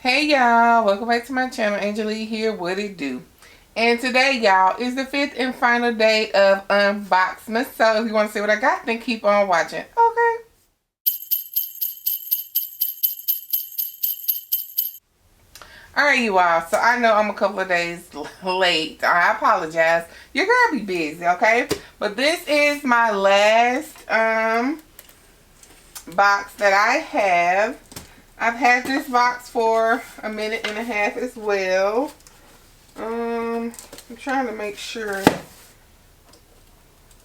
Hey y'all, welcome back to my channel. Angel here, what it do? And today y'all is the 5th and final day of Unboxmas. So if you want to see what I got, then keep on watching. Okay. Alright you all, so I know I'm a couple of days late. I apologize. Your girl be busy, okay? But this is my last box that I have. I've had this box for a minute and a half as well. I'm trying to make sure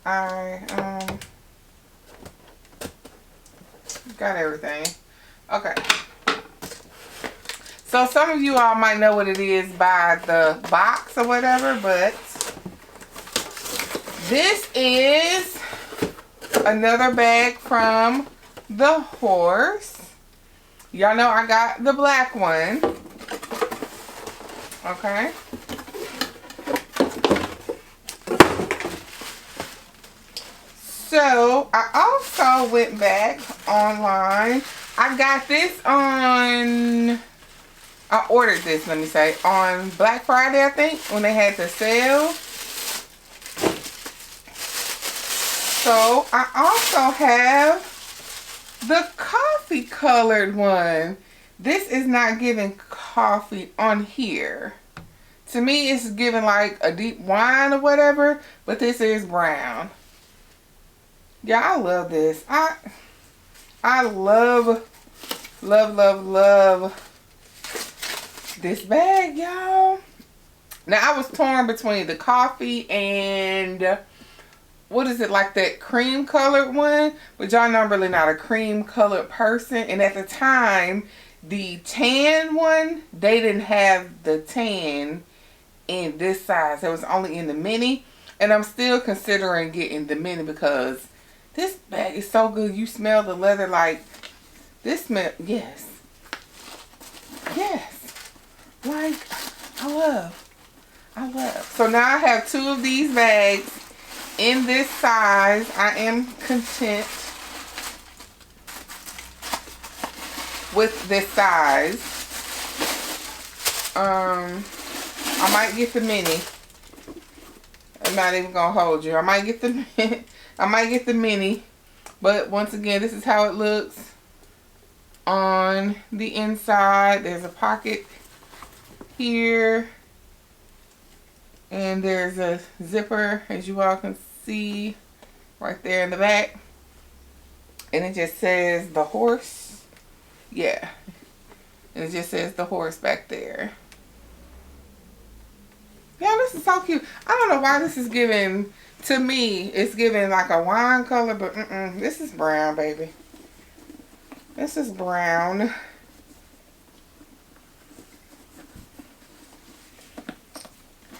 I got everything. Okay. So some of you all might know what it is by the box or whatever, but this is another bag from the horse. Y'all know I got the black one. Okay. So I also went back online. I got this on, I ordered this, let me say, on Black Friday, I think, when they had the sale. So I also have the coffee colored one. This is not giving coffee on here. To me, it's giving like a deep wine or whatever, but this is brown. Yeah, I love this. I love this bag, y'all. Now, I was torn between the coffee and what is it, like that cream colored one? But y'all know I'm really not a cream colored person. And at the time, the tan one, they didn't have the tan in this size. It was only in the mini. And I'm still considering getting the mini because this bag is so good. You smell the leather like this smell. Yes. Yes. Like, I love. So now I have 2 of these bags in this size. I am content with this size. I might get the mini. I'm not even gonna hold you. I might get the mini. But once again, this is how it looks on the inside. There's a pocket here. And there's a zipper, as you all can see, right there in the back. And it just says the horse. Yeah. And it just says the horse back there. Yeah, this is so cute. I don't know why this is giving, to me, it's giving like a wine color, but this is brown, baby. This is brown.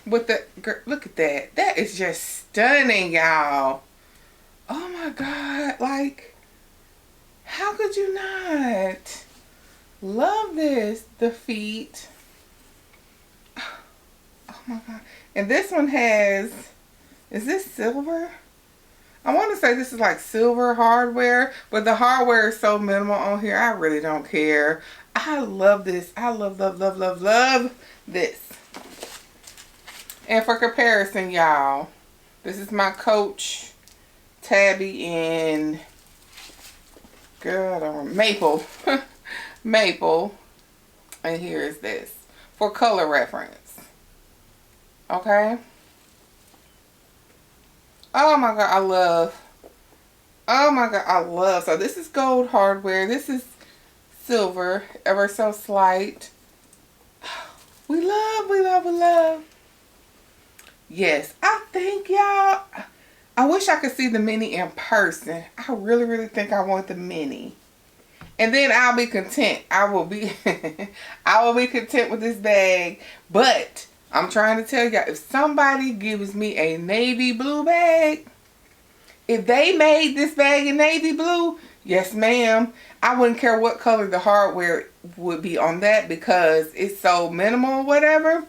With the, look at that. That is just stunning, y'all. Oh my God. Like, how could you not love this? The feet. Oh my God. And this one has, is this silver? I want to say this is like silver hardware, but the hardware is so minimal on here. I really don't care. I love this. I love this. And for comparison, y'all, this is my Coach Tabby in, girl, I don't remember, Maple. Maple. And here is this for color reference. Okay. Oh my God, I love. Oh my God, I love. So this is gold hardware. This is silver, ever so slight. We love. Yes, I think, y'all, I wish I could see the mini in person. I really think I want the mini. And then I'll be content. I will be content with this bag. But I'm trying to tell y'all, if somebody gives me a navy blue bag, if they made this bag in navy blue, yes ma'am, I wouldn't care what color the hardware would be on that because it's so minimal or whatever.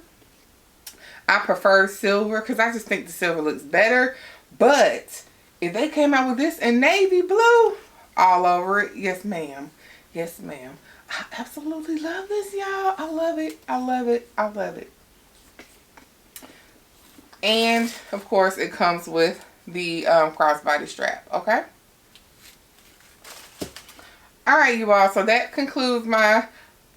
I prefer silver because I just think the silver looks better. But if they came out with this in navy blue all over it, yes ma'am. Yes ma'am. I absolutely love this, y'all. I love it. I love it. I love it. And of course it comes with the crossbody strap. Okay. All right, you all. So that concludes my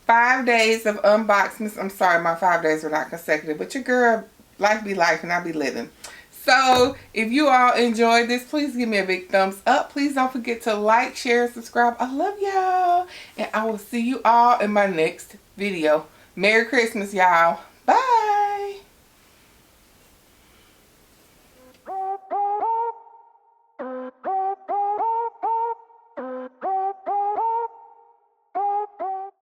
5 days of Unboxmas. I'm sorry, my 5 days were not consecutive, but your girl, life be life and I be living. So if you all enjoyed this, please give me a big thumbs up. Please don't forget to like, share, subscribe. I love y'all. And I will see you all in my next video. Merry Christmas, y'all. Bye.